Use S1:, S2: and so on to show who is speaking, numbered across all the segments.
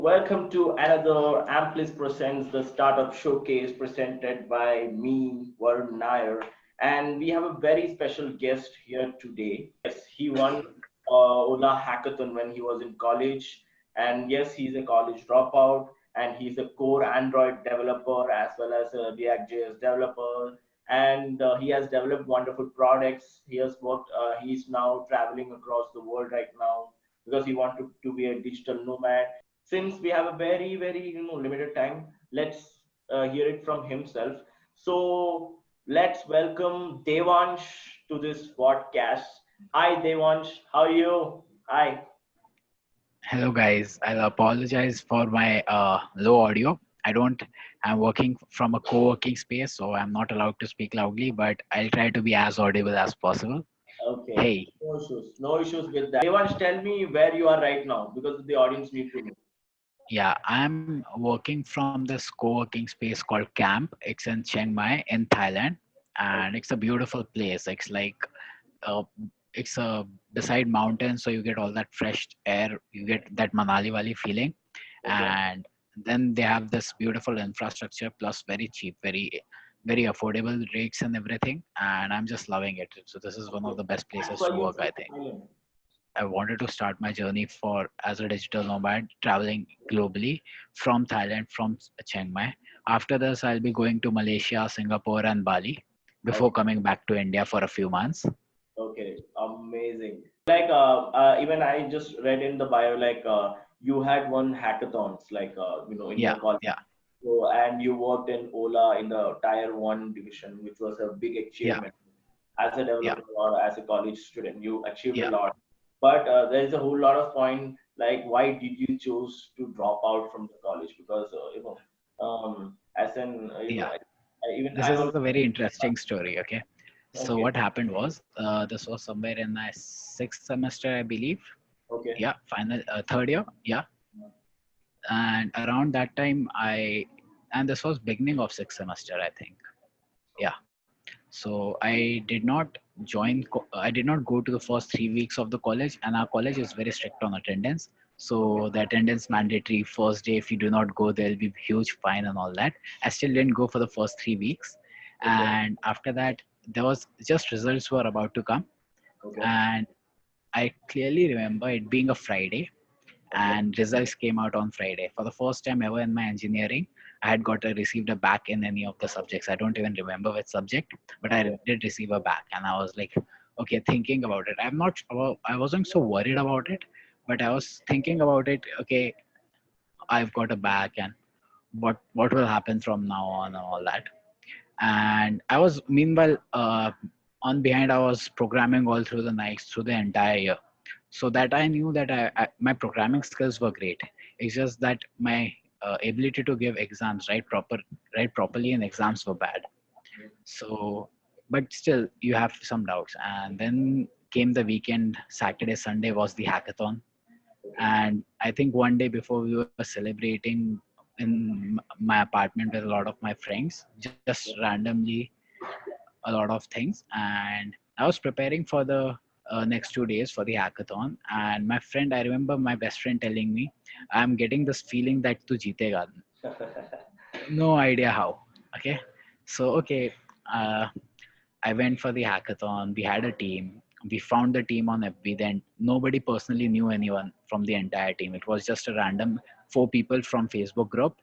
S1: Welcome to another Ampliz Presents the Startup Showcase presented by me, Varun Nair. And we have a very special guest here today. Yes, he won Ola Hackathon when he was in college. And yes, he's a college dropout and he's a core Android developer as well as a React.js developer. And he has developed wonderful products. He's now traveling across the world right now because he wanted to be a digital nomad. Since we have a very limited time, let's hear it from himself. So let's welcome Devansh to this podcast. Hi Devansh, how are you? Hi.
S2: Hello guys, I'll apologize for my low audio. I'm working from a co-working space, so I'm not allowed to speak loudly, but I'll try to be as audible as possible.
S1: Okay,
S2: Hey,
S1: no issues with that. Devansh, tell me where you are right now because the audience need to know.
S2: yeah, I'm working from this co-working space called Camp. It's in Chiang Mai in Thailand, and it's a beautiful place. Uh, it's beside mountains, so you get all that fresh air. You get that Manali Valley feeling,
S1: Okay.
S2: and then they have this beautiful infrastructure plus very cheap, very affordable rates and everything. And I'm just loving it. So this is one of the best places
S1: So
S2: to
S1: you
S2: work,
S1: from
S2: I think.
S1: Thailand.
S2: I wanted to start my journey for as a digital nomad, traveling globally from Thailand, from Chiang Mai. After this, I'll be going to Malaysia, Singapore, and Bali before
S1: Okay.
S2: coming back to India for a few months.
S1: Okay, amazing. Even I just read in the bio you had won hackathons in
S2: Yeah,
S1: your college.
S2: yeah,
S1: So and you worked in Ola in the Tier One division, which was a big
S2: yeah,
S1: achievement as a
S2: yeah,
S1: developer or as a college student. You achieved a
S2: yeah.
S1: lot, but there is a whole lot of point like why did you choose to drop out from the college? Because as in
S2: Yeah,
S1: even
S2: this
S1: I
S2: is
S1: also
S2: a very interesting story. Okay, so
S1: okay
S2: what happened was this was somewhere in my sixth semester, I believe.
S1: okay
S2: Yeah, final third year. Yeah, and around that time, and this was beginning of sixth semester, I think. Yeah, so I did not go to the first 3 weeks of the college, and our college is very strict on attendance.
S1: okay
S2: So the attendance mandatory first day. If you do not go, there'll be huge fine and all that. I still didn't go for the first 3 weeks,
S1: okay
S2: and after that, there was just results were about to come,
S1: okay
S2: and I clearly remember it being a Friday,
S1: okay.
S2: and results came out on Friday. For the first time ever in my engineering, I had received a back in any of the subjects. I don't even remember which subject, but I
S1: Okay.
S2: did receive a back, and I was like, okay, thinking about it. I wasn't so worried about it, but I was thinking about it. Okay, I've got a back, and what will happen from now on and all that. And I was meanwhile on behind. I was programming all through the nights through the entire year, so that I knew that my programming skills were great. It's just that my ability to give exams right properly in exams were bad. So but still you have some doubts, and then came the weekend. Saturday Sunday was the hackathon,
S1: Okay.
S2: and I think one day before we were celebrating in my apartment with a lot of my friends, just randomly a lot of things. And I was preparing for the next 2 days for the hackathon, and my friend, I remember my best friend telling me, I'm getting this feeling that tu jeetega. No idea how. Okay, so okay, uh, I went for the hackathon. We had a team. We found the team on FB. Then nobody personally knew anyone from the entire team. It was just a random 4 people from Facebook group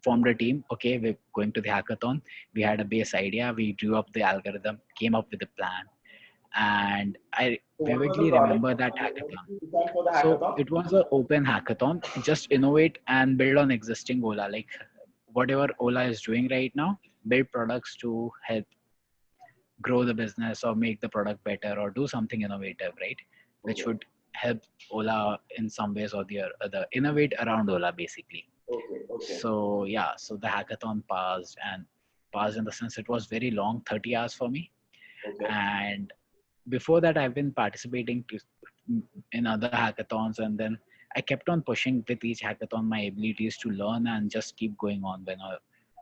S2: formed a team. Okay, we're going to the hackathon. We had a base idea. We drew up the algorithm, came up with a plan, and I
S1: So what was the
S2: vividly
S1: product?
S2: remember that
S1: What
S2: hackathon.
S1: did you design for the
S2: So
S1: hackathon?
S2: it was an open hackathon. Just innovate and build on existing Ola, like whatever Ola is doing right now. Build products to help grow the business or make the product better or do something innovative, right? Which
S1: Okay.
S2: would help Ola in some ways or the other, innovate around Ola basically.
S1: Okay. Okay.
S2: So yeah, so the hackathon passed in the sense it was very long, 30 hours for me.
S1: Okay.
S2: And before that, I've been participating in other hackathons, and then I kept on pushing with each hackathon my abilities to learn and just keep going on.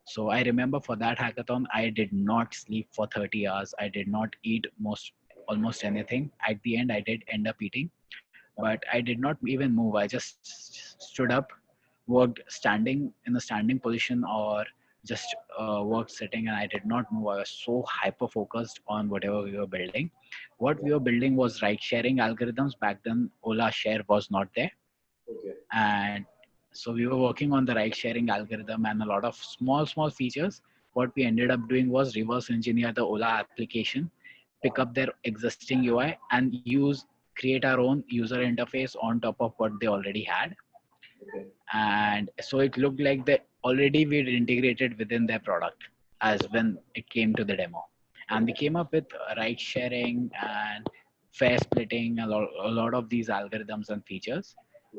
S2: So I remember for that hackathon, I did not sleep for 30 hours. I did not eat almost anything. At the end, I did end up eating, but I did not even move. I just stood up, worked standing in a standing position or just worked sitting, and I did not move. I was so hyper focused on whatever we were building. What we were building was ride sharing algorithms. Back then, Ola Share was not there.
S1: Okay.
S2: And so we were working on the ride sharing algorithm and a lot of small features. What we ended up doing was reverse engineer the Ola application, pick up their existing UI and create our own user interface on top of what they already had.
S1: Okay.
S2: And so it looked like they already we'd integrated within their product as when it came to the demo. And we came up with ride sharing and fare splitting, a lot of these algorithms and features.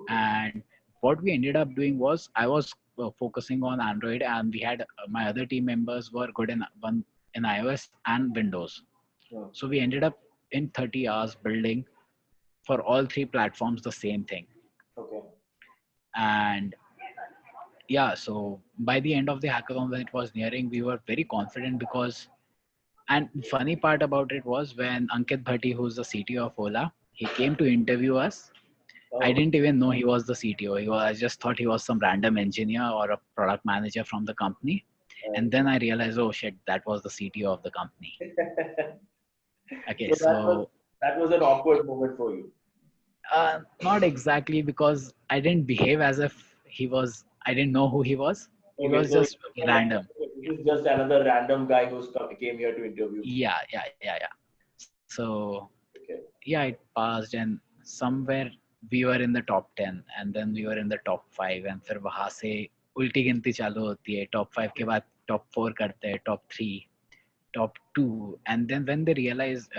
S2: And what we ended up doing was I was focusing on Android, and we had my other team members were good in iOS and Windows.
S1: Yeah.
S2: So we ended up in 30 hours building for all three platforms the same thing.
S1: Okay.
S2: And yeah, so by the end of the hackathon, when it was nearing, we were very confident because, and funny part about it was when Ankit Bhatti, who's the CTO of Ola, he came to interview us. I
S1: Oh.
S2: didn't even know he was the CTO. I just thought he was some random engineer or a product manager from the company. And then I realized, oh shit, that was the CTO of the company. Okay,
S1: So that was an awkward moment for you.
S2: Not exactly, because I didn't behave as if I didn't know who he was. He
S1: Okay,
S2: was
S1: so
S2: just random.
S1: this is just another random guy came here to interview.
S2: Yeah. So
S1: Okay.
S2: yeah, it passed, and somewhere we were in the top 10, and then we were in the top 5, and फिर वहां से उल्टी गिनती चालू होती है. Top 5 के बाद top 4 करते हैं, top 3, top 2, and then when they realized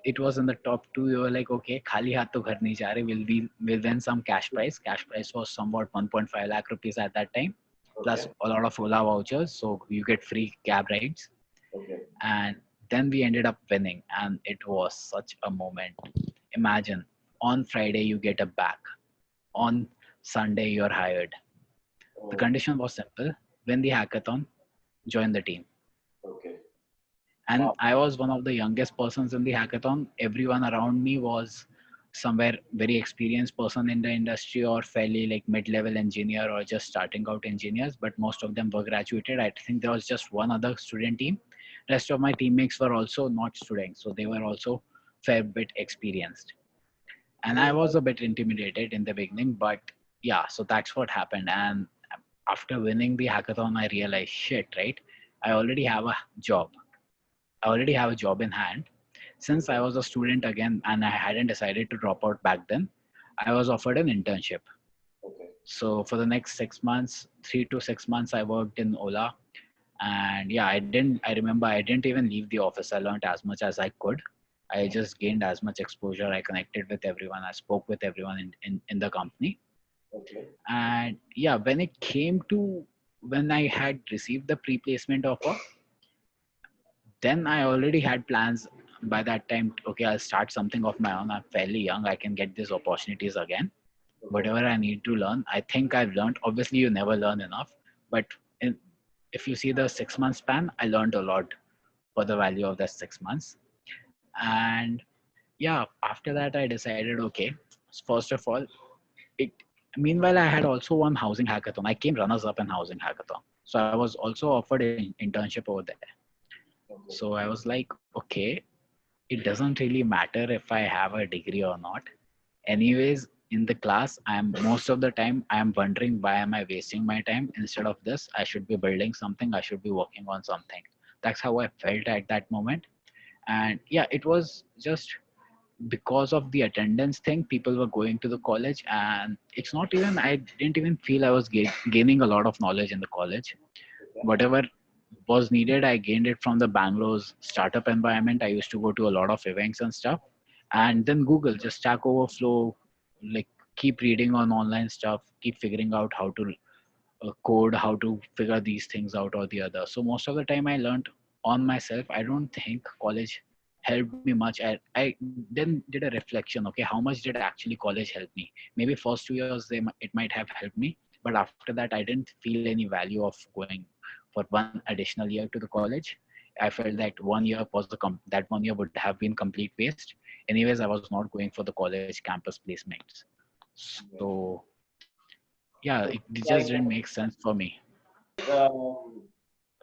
S2: it was in the top 2, we were like, okay, खाली हाथ तो घर नहीं जा रहे. We'll win some cash prize. Cash prize was somewhat 1.5 lakh rupees at that time, plus a lot of Ola vouchers, so you get free cab rides.
S1: Okay.
S2: And then we ended up winning, and it was such a moment. Imagine, on Friday you get a bag, on Sunday you're hired. The condition was simple: win the hackathon, join the team.
S1: Okay.
S2: And
S1: Wow.
S2: I was one of the youngest persons in the hackathon. Everyone around me was somewhere very experienced person in the industry, or fairly like mid-level engineer, or just starting out engineers, but most of them were graduated. I think there was just one other student team. Rest of my teammates were also not students, so they were also fair bit experienced. And I was a bit intimidated in the beginning, but yeah, so that's what happened. And after winning the hackathon, I realized, shit, right? I already have a job. I already have a job in hand. Since I was a student again and I hadn't decided to drop out back then, I was offered an internship.
S1: Okay.
S2: So for the next 6 months, 3 to 6 months, I worked in Ola. And yeah, I remember I didn't even leave the office. I learned as much as I could. I just gained as much exposure. I connected with everyone. I spoke with everyone in the company.
S1: Okay.
S2: And yeah, when I had received the pre-placement offer, then I already had plans by that time. Okay, I'll start something of my own. I'm fairly young. I can get these opportunities again. Whatever I need to learn, I think I've learned. Obviously, you never learn enough. But if you see the 6 month span, I learned a lot for the value of that 6 months. And yeah, after that, I decided, okay, first of all, it. Meanwhile, I had also won housing hackathon. I came runners up in housing hackathon. So I was also offered an internship over there. So I was like, okay, it doesn't really matter if I have a degree or not. Anyways, in the class, most of the time I am wondering, why am I wasting my time? Instead of this, I should be building something. I should be working on something. That's how I felt at that moment. And yeah, it was just because of the attendance thing. People were going to the college, and it's not even, I didn't even feel I was gaining a lot of knowledge in the college. Whatever was needed, I gained it from the Bangalore's startup environment. I used to go to a lot of events and stuff. And then Google, just Stack Overflow, like keep reading on online stuff, keep figuring out how to code, how to figure these things out or the other. So most of the time I learned on myself. I don't think college helped me much. I then did a reflection. Okay, how much did actually college help me? Maybe first 2 years it might have helped me, but after that I didn't feel any value of going for one additional year to the college. I felt that 1 year was that 1 year would have been complete waste. Anyways, I was not going for the college campus placements. So Yeah,
S1: So
S2: it just
S1: like,
S2: didn't make sense for me.
S1: um,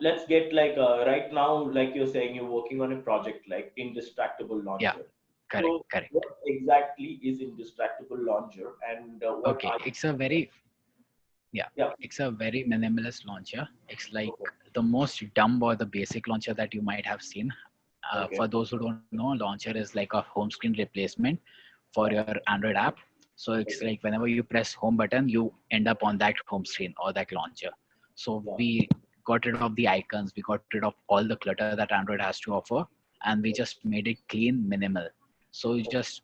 S1: let's get like right now, like you're saying, you're working on a project like Indistractable
S2: Yeah,
S1: Launcher.
S2: correct,
S1: So what
S2: correct.
S1: exactly is Indistractable Launcher, and what
S2: Okay,
S1: are
S2: it's a very, yeah,
S1: yeah,
S2: it's a very minimalist launcher. It's like
S1: okay,
S2: the most dumb or the basic launcher that you might have seen.
S1: okay,
S2: For those who don't know, launcher is like a home screen replacement for
S1: yeah,
S2: your Android app. So it's
S1: okay,
S2: like whenever you press home button, you end up on that home screen or that launcher. So
S1: yeah,
S2: we got rid of the icons, we got rid of all the clutter that Android has to offer, and we just made it clean, minimal. So you just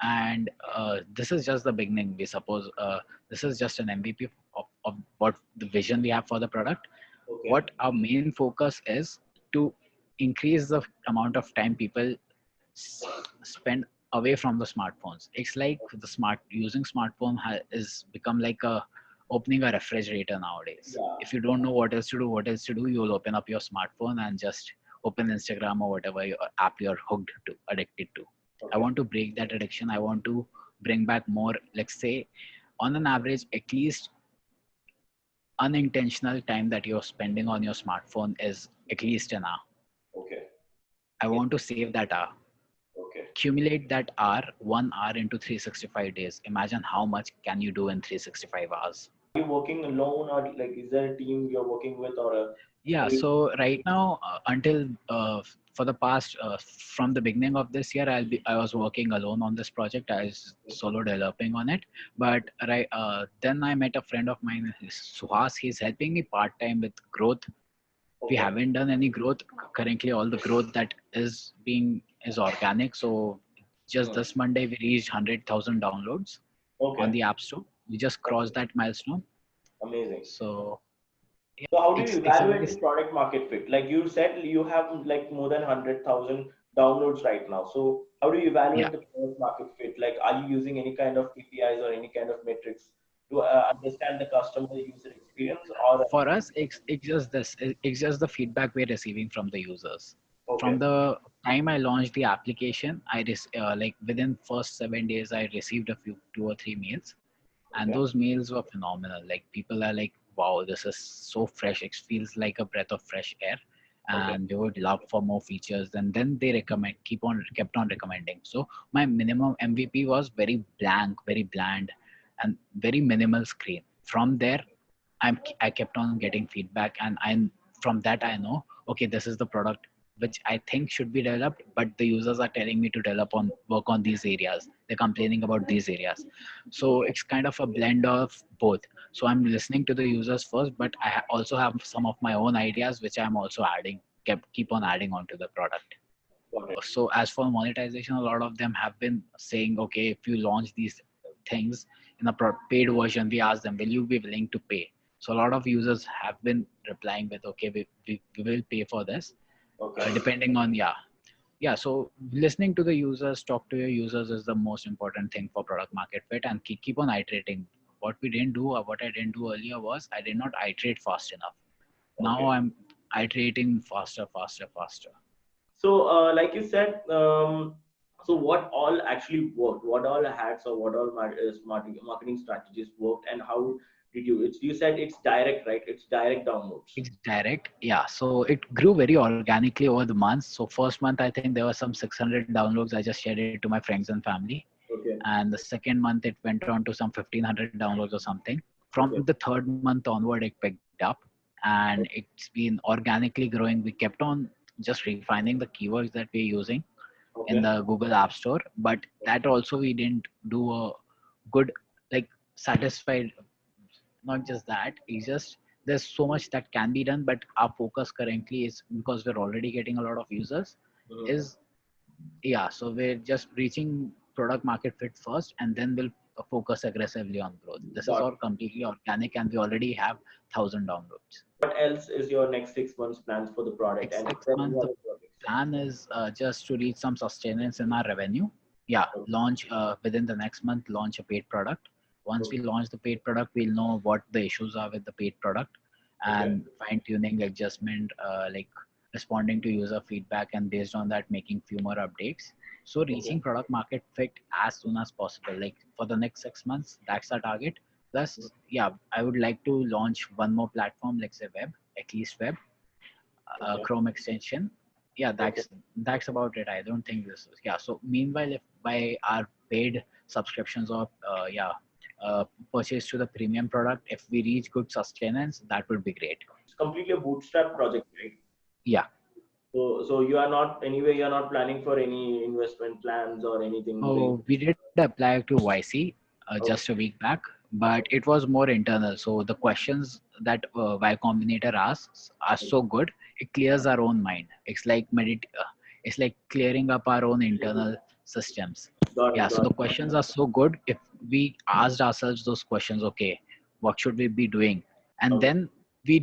S2: and this is just the beginning. We suppose this is just an MVP of what the vision we have for the product.
S1: okay,
S2: What our main focus is to increase the amount of time people spend away from the smartphones. It's like the smart using smartphone is become like a opening a refrigerator nowadays.
S1: yeah,
S2: If you don't know what else to do, you'll open up your smartphone and just open Instagram or whatever your app you're hooked to, addicted to. I
S1: okay,
S2: want to break that addiction. I want to bring back more, let's say, on an average, at least unintentional time that you're spending on your smartphone is at least an hour.
S1: okay,
S2: I
S1: yeah,
S2: want to save that hour.
S1: okay.
S2: Accumulate that hour, 1 hour into 365 days. Imagine how much can you do in 365 hours.
S1: Are you working alone, or like is there a team you're working with, or a
S2: Yeah,
S1: are you,
S2: so right now, until for the past from the beginning of this year, I was working alone on this project. I was solo developing on it. But right then I met a friend of mine, Suhas. He's helping me part time with growth. We
S1: okay,
S2: haven't done any growth currently. All the growth that is being is organic. So just
S1: hmm,
S2: this Monday we reached 100,000 downloads on
S1: okay,
S2: the App Store. We just crossed that milestone.
S1: amazing.
S2: So yeah,
S1: So how do you
S2: it's a very
S1: evaluate the product market fit? Like you said, you have like more than 100,000 downloads right now. So how do you
S2: yeah.
S1: evaluate the product market fit? Like, are you using any kind of KPIs or any kind of metrics to understand the customer user experience? Or
S2: For us, it's just this. It's just the feedback we're receiving from the users. From
S1: okay,
S2: the time I launched the application, like within first 7 days, I received a few 2 or 3 mails, and
S1: okay,
S2: those meals were phenomenal. Like people are like, "Wow, this is so fresh. It feels like a breath of fresh air."
S1: okay,
S2: And they would love for more features, and then they kept on recommending. So my minimum MVP was very blank, very bland, and very minimal screen. From there, I kept on getting feedback, and I from that I know, okay, this is the product which I think should be developed, but the users are telling me to develop on work on these areas. They're complaining about these areas. So
S1: okay,
S2: it's kind of a blend of both. So I'm listening to the users first, but also have some of my own ideas which I'm also keep on adding onto the product.
S1: got it.
S2: So as for monetization, a lot of them have been saying, okay, if you launch these things in a paid version, we ask them, will you be willing to pay? So a lot of users have been replying with, okay, we will pay for this,
S1: Okay,
S2: depending on, yeah. So listening to the users, talk to your users is the most important thing for product market fit, and keep on iterating. What I didn't do earlier was I did not iterate fast enough. Now
S1: okay.
S2: I'm iterating faster, faster, faster.
S1: So, like you said, so what all actually worked? What all hacks or what all marketing strategies worked, and how did you? You said it's direct, right? It's direct downloads.
S2: It's direct, yeah. So it grew very organically over the months. So first month, I think there were some 600 downloads. I just shared it to my friends and family.
S1: Okay,
S2: And the second month, it went on to some 1,500 downloads or something. From
S1: okay,
S2: the third month onward, it picked up, and it's been organically growing. We kept on just refining the keywords that we're using in
S1: okay,
S2: the Google App Store, but that also we didn't do a good, like, satisfied. Not just that, it's just there's so much that can be done, but our focus currently is, because we're already getting a lot of users,
S1: mhm,
S2: is, yeah, so we're just reaching product market fit first, and then we'll focus aggressively on growth. This is
S1: got
S2: all
S1: it.
S2: completely organic, and we already have 1,000 downloads.
S1: What else is your next 6 months plans for the product?
S2: Next
S1: And is
S2: six
S1: there any
S2: months, the
S1: other projects?
S2: plan is just to reach some sustenance in our revenue. Yeah, launch within the next month, launch a paid product. Once we
S1: Okay,
S2: launch the paid product, we'll know what the issues are with the paid product,
S1: okay,
S2: and fine tuning, adjustment, like responding to user feedback, and based on that, making few more updates. So
S1: okay,
S2: reaching product market fit as soon as possible. Like for the next 6 months, that's our target. Plus, yeah, I would like to launch one more platform, like say web, at least web,
S1: Okay.
S2: Chrome extension. Yeah,
S1: Okay.
S2: that's about it. I don't think this is, yeah. So meanwhile, if by our paid subscriptions or uh, purchase to the premium product, if we reach good sustenance, that would be great.
S1: It's completely a bootstrap project, right?
S2: Yeah.
S1: So you are not anyway. You are not planning for any investment plans or anything.
S2: Oh, we did apply to YC just a
S1: Okay.
S2: week back, but it was more internal. So the questions that Y Combinator asks are so good, it clears our own mind. It's like it's like clearing up our own internal systems.
S1: Got
S2: Yeah.
S1: it.
S2: So
S1: Got
S2: the
S1: it.
S2: questions are so good. If we asked ourselves those questions, okay, what should we be doing, and
S1: Okay.
S2: then we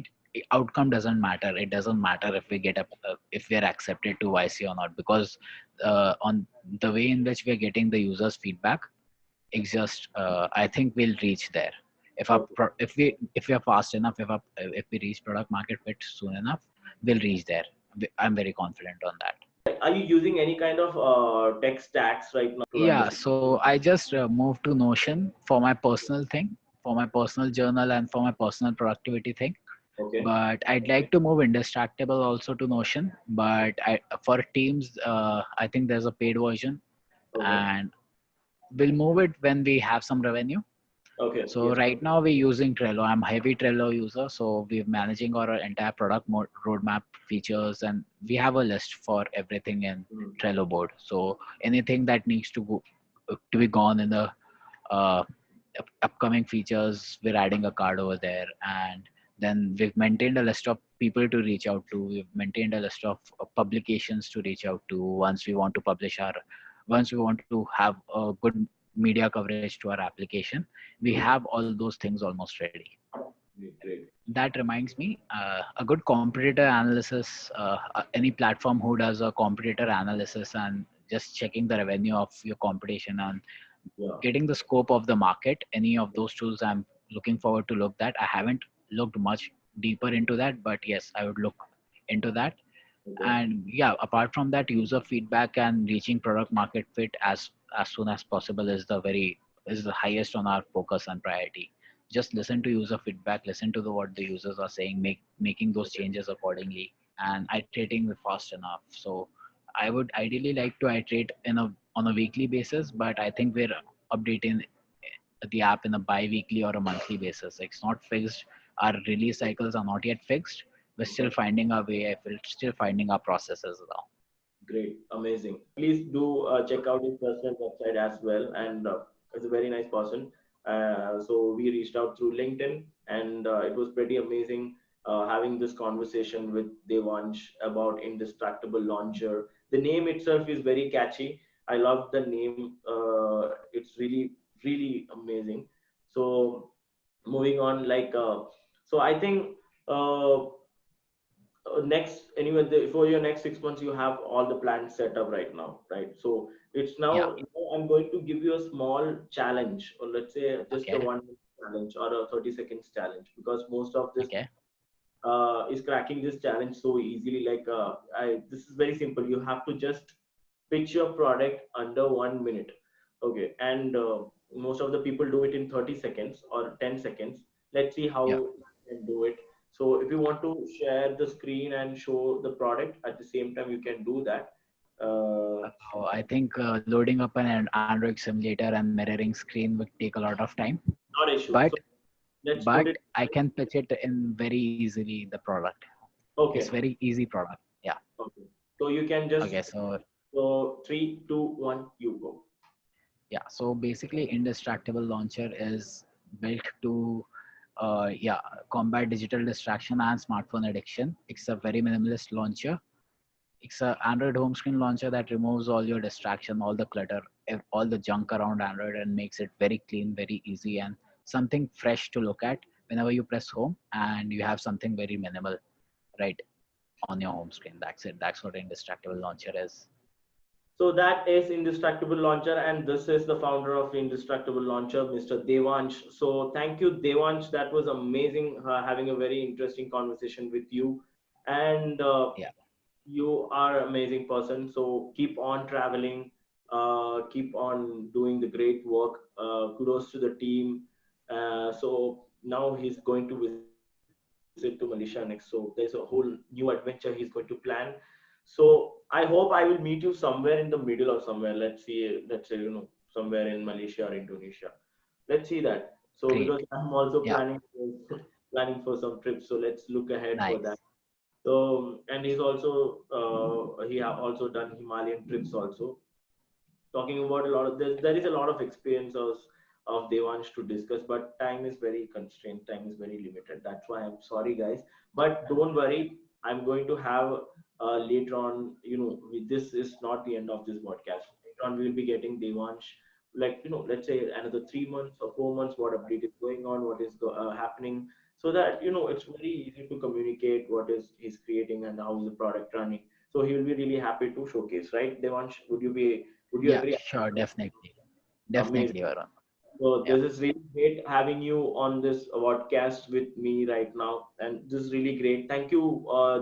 S2: outcome doesn't matter. It doesn't matter if we get if we are accepted to YC or not, because on the way in which we're getting the users feedback, it's just I think we'll reach there.
S1: Okay.
S2: If we are fast enough, if we reach product market fit soon enough, we'll reach there. I'm very confident on that.
S1: Are you using any kind of tech stacks right now to run
S2: Yeah,
S1: this?
S2: so I just moved to Notion for my personal thing, for my personal journal, and for my personal productivity thing.
S1: Okay.
S2: But I'd like to move Indistractable also to Notion. But for Teams, I think there's a paid version,
S1: Okay.
S2: and we'll move it when we have some revenue.
S1: Okay.
S2: So
S1: Yes.
S2: right now we're using Trello. I'm a heavy Trello user, so we're managing our entire product roadmap features, and we have a list for everything in
S1: Mm.
S2: Trello board. So anything that needs to go to be gone in the uh, upcoming features, we're adding a card over there, and then we've maintained a list of people to reach out to. We've maintained a list of publications to reach out to once we want to have a good media coverage to our application. We
S1: Mm.
S2: have all those things almost ready.
S1: Great. Great.
S2: That reminds me, a good competitor analysis, any platform who does a competitor analysis and just checking the revenue of your competition and
S1: Yeah.
S2: getting the scope of the market, any of those tools I'm looking forward to look that. I haven't looked much deeper into that, but yes, I would look into that.
S1: Okay.
S2: And yeah, apart from that, user feedback and reaching product market fit as soon as possible is the highest on our focus and priority. Just listen to user feedback, listen to what the users are saying, making those
S1: Okay.
S2: changes accordingly, and iterating fast enough. So I would ideally like to iterate on a weekly basis, but I think we're updating the app in a bi-weekly or a monthly basis. It's not fixed. Our release cycles are not yet fixed. We're still
S1: Okay.
S2: finding our way. We're still finding our processes now.
S1: Great. Amazing. Please do check out his personal website as well. And it's a very nice person. So we reached out through LinkedIn, and it was pretty amazing having this conversation with Devansh about Indistractable Launcher. The name itself is very catchy. I love the name. It's really, really amazing. So moving on, so I think uh, next anyway for your next 6 months you have all the plans set up right now, right? So it's
S2: Yeah.
S1: now I'm going to give you a small challenge, or let's say just a
S2: Okay.
S1: 1 minute challenge or a 30 seconds challenge, because most of this
S2: Okay.
S1: is cracking this challenge so easily. This is very simple. You have to just pitch your product under 1 minute. Okay. And most of the people do it in 30 seconds or 10 seconds. Let's see how
S2: Yeah.
S1: you can do it. So if you want to share the screen and show the product at the same time, you can do that.
S2: I think loading up an Android simulator and mirroring screen would take a lot of time,
S1: Not issue.
S2: but
S1: So let's put
S2: but
S1: it.
S2: I can pitch it in very easily the product. It's
S1: Okay.
S2: very easy product. Yeah.
S1: Okay. So you can just,
S2: Okay. So
S1: so 3, 2, 1, you go.
S2: yeah, so basically Indistractable Launcher is built to combat digital distraction and smartphone addiction. It's a very minimalist launcher. It's a Android home screen launcher that removes all your distraction, all the clutter, all the junk around Android, and makes it very clean, very easy, and something fresh to look at whenever you press home, and you have something very minimal right on your home screen. That's it. That's what Indistractable Launcher is.
S1: So that is Indistractable Launcher, and this is the founder of Indistractable Launcher, Mr. Devansh. So thank you, Devansh. That was amazing having a very interesting conversation with you, and
S2: Yeah.
S1: you are an amazing person. So keep on traveling, keep on doing the great work. Kudos to the team. So now he's going to visit to Malaysia next. So there's a whole new adventure he's going to plan. So I hope I will meet you somewhere in the middle or somewhere. Let's say somewhere in Malaysia or Indonesia. Let's see that. So
S2: Great.
S1: because I'm also
S2: Yeah.
S1: planning for some trips. So let's look ahead for that.
S2: Nice.
S1: So and he's also he have also done Himalayan trips also. Talking about a lot of there is a lot of experience of Devansh to discuss, but time is very constrained, time is very limited. That's why I'm sorry, guys. But don't worry, I'm going to have later on. This is not the end of this podcast. Later on, we'll be getting Devansh, like let's say another 3 months or 4 months, what update is going on, what is happening, so that it's very easy to communicate what is he's creating and how is the product running. So he will be really happy to showcase, right, Devansh? Would you
S2: Yeah,
S1: agree?
S2: sure, definitely.
S1: Amazing.
S2: Definitely, Varun.
S1: So
S2: Yeah.
S1: this is really great having you on this podcast with me right now, and this is really great. Thank you,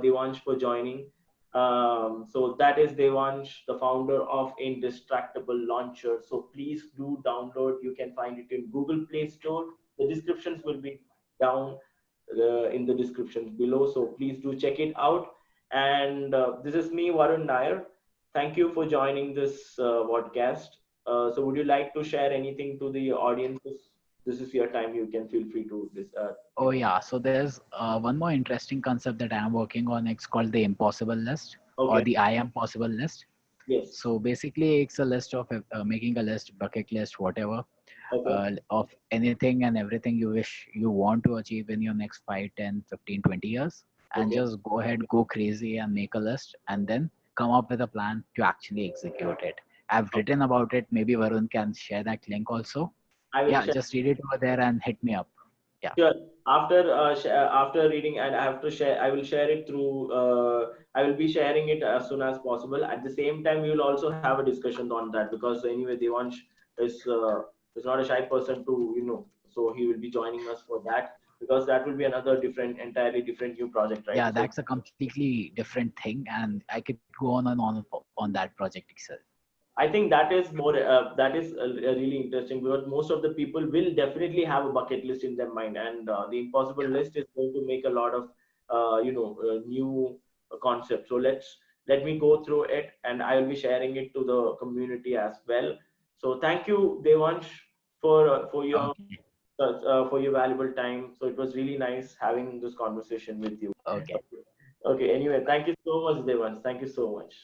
S1: Devansh, for joining. So that is Devansh, the founder of Indistractable Launcher. So please do download. You can find it in Google Play Store. The descriptions will be down in the descriptions below. So please do check it out. And this is me, Varun Nair. Thank you for joining this podcast. So would you like to share anything to the audience? This is your time. You can feel free to this.
S2: Oh yeah, so there's one more interesting concept that I'm working on. It's called the impossible list or
S1: Okay.
S2: the I am possible list.
S1: Yes.
S2: So basically, it's a list of making a list, bucket list, whatever,
S1: Okay.
S2: of anything and everything you wish you want to achieve in your next 5, 10, 15, 20 years, and
S1: Okay.
S2: just go ahead, go crazy, and make a list, and then come up with a plan to actually execute it. I've
S1: Okay.
S2: written about it. Maybe Varun can share that link also.
S1: I will
S2: Yeah,
S1: share.
S2: just read it over there and hit me up. Yeah.
S1: Sure. After reading, and I have to share. I will share it through. I will be sharing it as soon as possible. At the same time, we will also have a discussion on that, because anyway, Devansh is uh, is not a shy person to So he will be joining us for that, because that will be another different, entirely different new project, right?
S2: Yeah,
S1: So
S2: that's a completely different thing, and I could go on that project itself.
S1: I think that is more that is really interesting, because most of the people will definitely have a bucket list in their mind, and the impossible
S2: Yeah.
S1: list is going to make a lot of new concepts. So let me go through it, and I will be sharing it to the community as well. So thank you, Devansh,
S2: Okay.
S1: for your valuable time. So it was really nice having this conversation with you.
S2: Okay.
S1: Okay. Anyway, thank you so much, Devansh. Thank you so much.